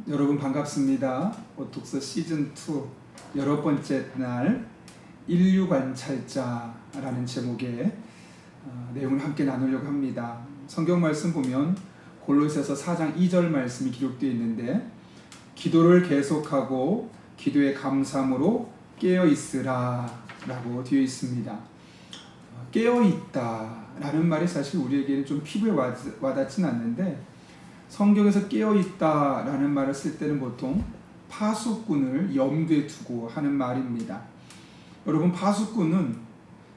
여러분 반갑습니다. 오톡서 시즌2 여러 번째 날 인류 관찰자라는 제목의 내용을 함께 나누려고 합니다. 성경 말씀 보면 골로새서 4장 2절 말씀이 기록되어 있는데, 기도를 계속하고 기도의 감사함으로 깨어있으라 라고 되어 있습니다. 깨어있다 라는 말이 사실 우리에게는 좀 피부에 와닿진 않는데, 성경에서 깨어있다 라는 말을 쓸 때는 보통 파수꾼을 염두에 두고 하는 말입니다. 여러분, 파수꾼은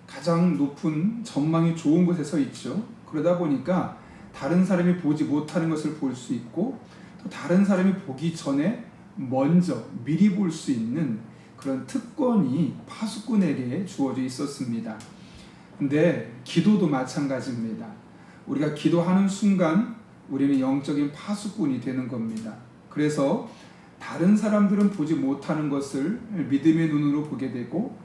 가장 높은 전망이 좋은 곳에 서 있죠. 그러다 보니까 다른 사람이 보지 못하는 것을 볼 수 있고, 또 다른 사람이 보기 전에 먼저 미리 볼 수 있는 그런 특권이 파수꾼에게 주어져 있었습니다. 근데 기도도 마찬가지입니다. 우리가 기도하는 순간 우리는 영적인 파수꾼이 되는 겁니다. 그래서 다른 사람들은 보지 못하는 것을 믿음의 눈으로 보게 되고,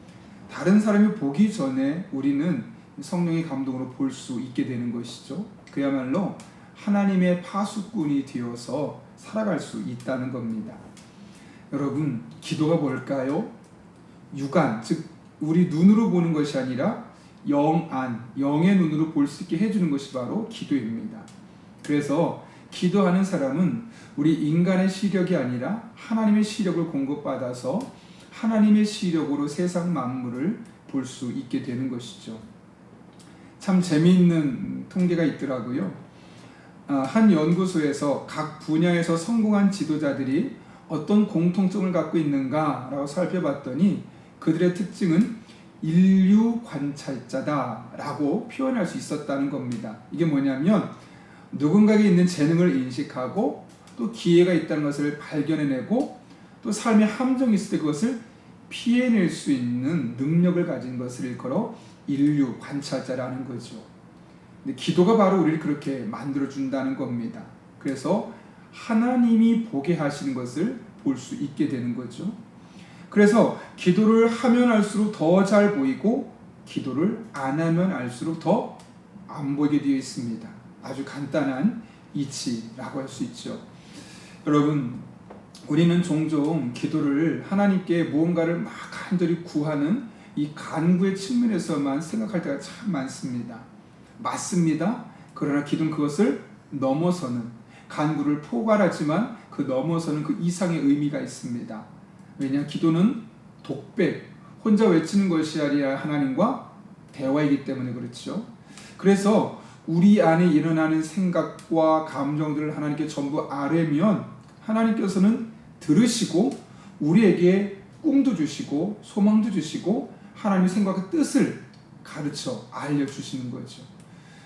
다른 사람이 보기 전에 우리는 성령의 감동으로 볼 수 있게 되는 것이죠. 그야말로 하나님의 파수꾼이 되어서 살아갈 수 있다는 겁니다. 여러분, 기도가 뭘까요? 육안, 즉 우리 눈으로 보는 것이 아니라 영안, 영의 눈으로 볼 수 있게 해주는 것이 바로 기도입니다. 그래서 기도하는 사람은 우리 인간의 시력이 아니라 하나님의 시력을 공급받아서 하나님의 시력으로 세상 만물을 볼 수 있게 되는 것이죠. 참 재미있는 통계가 있더라고요. 한 연구소에서 각 분야에서 성공한 지도자들이 어떤 공통점을 갖고 있는가라고 살펴봤더니, 그들의 특징은 인류 관찰자다라고 표현할 수 있었다는 겁니다. 이게 뭐냐면, 누군가에게 있는 재능을 인식하고, 또 기회가 있다는 것을 발견해내고, 또 삶의 함정이 있을 때 그것을 피해낼 수 있는 능력을 가진 것을 일컬어 인류 관찰자라는 거죠. 근데 기도가 바로 우리를 그렇게 만들어준다는 겁니다. 그래서 하나님이 보게 하시는 것을 볼 수 있게 되는 거죠. 그래서 기도를 하면 할수록 더 잘 보이고, 기도를 안 하면 할수록 더 안 보이게 되어 있습니다. 아주 간단한 이치라고 할 수 있죠. 여러분, 우리는 종종 기도를 하나님께 무언가를 막 간절히 구하는 이 간구의 측면에서만 생각할 때가 참 많습니다. 맞습니다. 그러나 기도는 그것을 넘어서는, 간구를 포괄하지만 그 넘어서는 그 이상의 의미가 있습니다. 왜냐하면 기도는 독백, 혼자 외치는 것이 아니라 하나님과 대화이기 때문에 그렇죠. 그래서 우리 안에 일어나는 생각과 감정들을 하나님께 전부 아뢰면 하나님께서는 들으시고 우리에게 꿈도 주시고 소망도 주시고 하나님의 생각과 뜻을 가르쳐 알려주시는 거죠.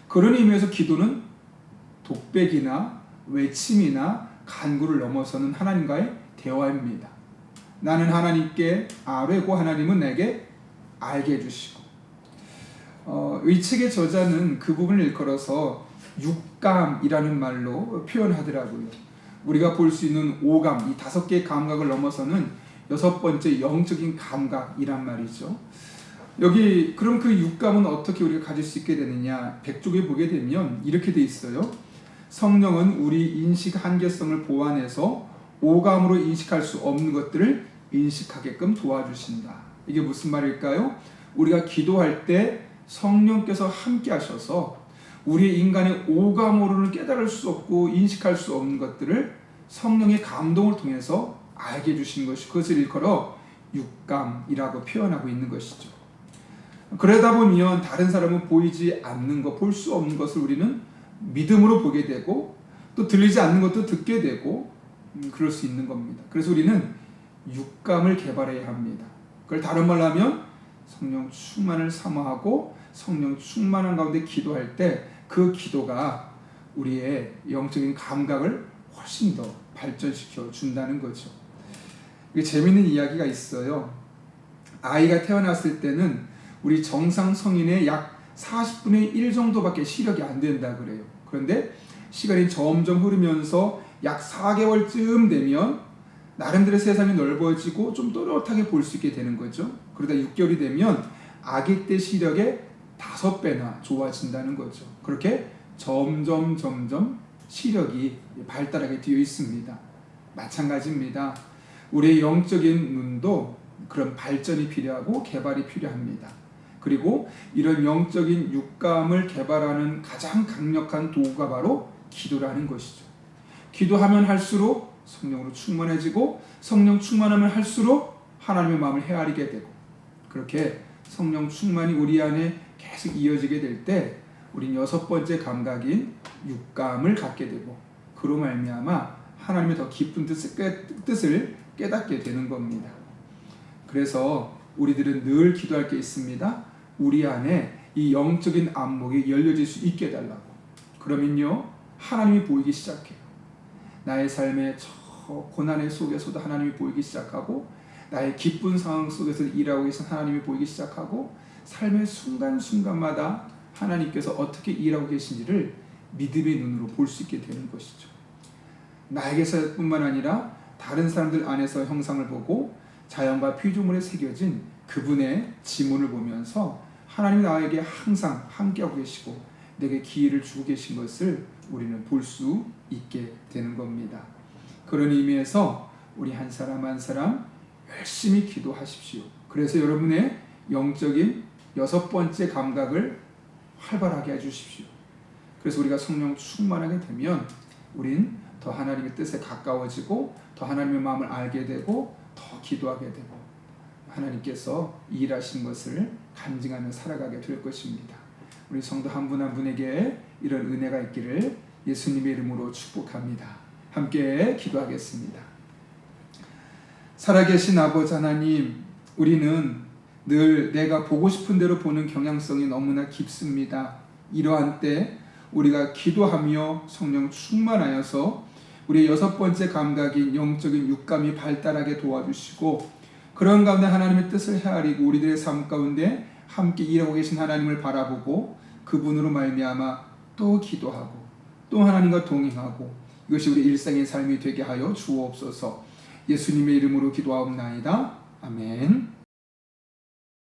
그런 의미에서 기도는 독백이나 외침이나 간구를 넘어서는 하나님과의 대화입니다. 나는 하나님께 아뢰고 하나님은 내게 알게 해주시고, 이 책의 저자는 그 부분을 일컬어서 육감이라는 말로 표현하더라고요. 우리가 볼 수 있는 오감, 이 5개의 감각을 넘어서는 6번째 영적인 감각이란 말이죠. 여기 그럼 그 육감은 어떻게 우리가 가질 수 있게 되느냐? 100쪽에 보게 되면 이렇게 돼 있어요. 성령은 우리 인식 한계성을 보완해서 오감으로 인식할 수 없는 것들을 인식하게끔 도와주신다. 이게 무슨 말일까요? 우리가 기도할 때 성령께서 함께 하셔서 우리 인간의 오감으로는 깨달을 수 없고 인식할 수 없는 것들을 성령의 감동을 통해서 알게 해주신 것이, 그것을 일컬어 육감이라고 표현하고 있는 것이죠. 그러다 보면 다른 사람은 보이지 않는 것, 볼 수 없는 것을 우리는 믿음으로 보게 되고, 또 들리지 않는 것도 듣게 되고, 그럴 수 있는 겁니다. 그래서 우리는 육감을 개발해야 합니다. 그걸 다른 말로 하면 성령 충만을 사모하고 성령 충만한 가운데 기도할 때 그 기도가 우리의 영적인 감각을 훨씬 더 발전시켜 준다는 거죠. 이게 재미있는 이야기가 있어요. 아이가 태어났을 때는 우리 정상 성인의 약 40분의 1 정도밖에 시력이 안 된다 그래요. 그런데 시간이 점점 흐르면서 약 4개월쯤 되면 나름대로 세상이 넓어지고 좀 또렷하게 볼 수 있게 되는 거죠. 그러다 6개월이 되면 아기 때 시력의 5배나 좋아진다는 거죠. 그렇게 점점 시력이 발달하게 되어 있습니다. 마찬가지입니다. 우리의 영적인 눈도 그런 발전이 필요하고 개발이 필요합니다. 그리고 이런 영적인 육감을 개발하는 가장 강력한 도구가 바로 기도라는 것이죠. 기도하면 할수록 성령으로 충만해지고 성령 충만하면 할수록 하나님의 마음을 헤아리게 되고 그렇게 성령 충만이 우리 안에 계속 이어지게 될 때 우린 여섯 번째 감각인 육감을 갖게 되고 그로 말미암아 하나님의 더 깊은 뜻을 깨닫게 되는 겁니다. 그래서 우리들은 늘 기도할 게 있습니다. 우리 안에 이 영적인 안목이 열려질 수 있게 해달라고. 그러면요 하나님이 보이기 시작해요. 나의 삶의 저 고난의 속에서도 하나님이 보이기 시작하고 나의 기쁜 상황 속에서 일하고 계신 하나님이 보이기 시작하고 삶의 순간순간마다 하나님께서 어떻게 일하고 계신지를 믿음의 눈으로 볼 수 있게 되는 것이죠. 나에게서뿐만 아니라 다른 사람들 안에서 형상을 보고 자연과 피조물에 새겨진 그분의 지문을 보면서 하나님이 나에게 항상 함께하고 계시고 내게 기회를 주고 계신 것을 우리는 볼 수 있게 되는 겁니다. 그런 의미에서 우리 한 사람 한 사람 열심히 기도하십시오. 그래서 여러분의 영적인 여섯 번째 감각을 활발하게 해주십시오. 그래서 우리가 성령 충만하게 되면 우린 더 하나님의 뜻에 가까워지고 더 하나님의 마음을 알게 되고 더 기도하게 되고 하나님께서 일하신 것을 간증하며 살아가게 될 것입니다. 우리 성도 한 분 한 분에게 이런 은혜가 있기를 예수님의 이름으로 축복합니다. 함께 기도하겠습니다. 살아계신 아버지 하나님, 우리는 늘 내가 보고 싶은 대로 보는 경향성이 너무나 깊습니다. 이러한 때 우리가 기도하며 성령 충만하여서 우리의 여섯 번째 감각인 영적인 육감이 발달하게 도와주시고 그런 가운데 하나님의 뜻을 헤아리고 우리들의 삶 가운데 함께 일하고 계신 하나님을 바라보고 그분으로 말미암아 또 기도하고 또 하나님과 동행하고 이것이 우리 일상의 삶이 되게 하여 주옵소서. 예수님의 이름으로 기도하옵나이다. 아멘.